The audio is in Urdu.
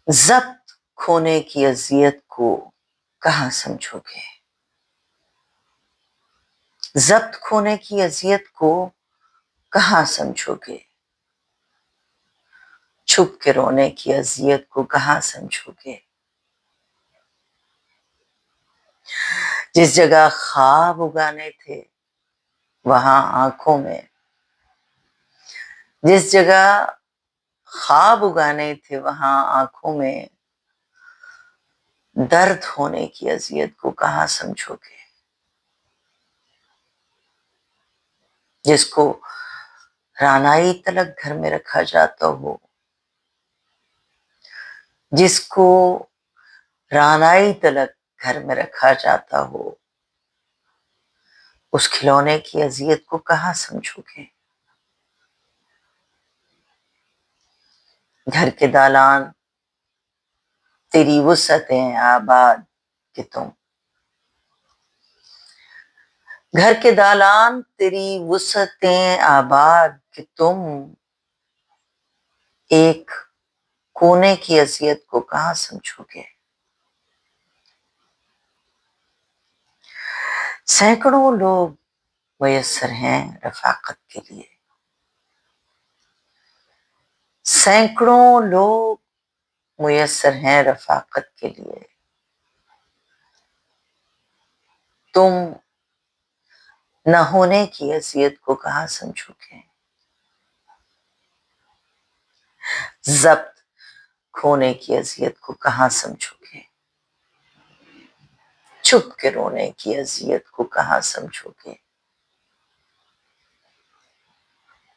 ضبط کھونے کی اذیت کو کہاں سمجھوگے؟ ضبط کھونے کی اذیت کو کہاں سمجھوگے؟ چھپ کے رونے کی اذیت کو کہاں سمجھوگے؟ جس جگہ خواب اگانے تھے وہاں آنکھوں میں، جس جگہ خواب اگانے تھے وہاں آنکھوں میں درد ہونے کی اذیت کو کہاں سمجھوگے؟ جس کو رانائی تلک گھر میں رکھا جاتا ہو، جس کو رانائی تلک گھر میں رکھا جاتا ہو، اس کھلونے کی اذیت کو کہاں سمجھوگے؟ گھر کے دالان تیری وسعتیں آباد کہ تم، گھر کے دالان تیری وسعتیں آباد کہ تم، ایک کونے کی اذیت کو کہاں سمجھوگے؟ سینکڑوں لوگ میسر ہیں رفاقت کے لیے، سینکڑوں لوگ میسر ہیں رفاقت کے لیے، تم نہ ہونے کی اذیت کو کہاں سمجھوگے؟ ضبط کھونے کی اذیت کو کہاں سمجھوگے؟ چھپ کے رونے کی اذیت کو کہاں سمجھوگے؟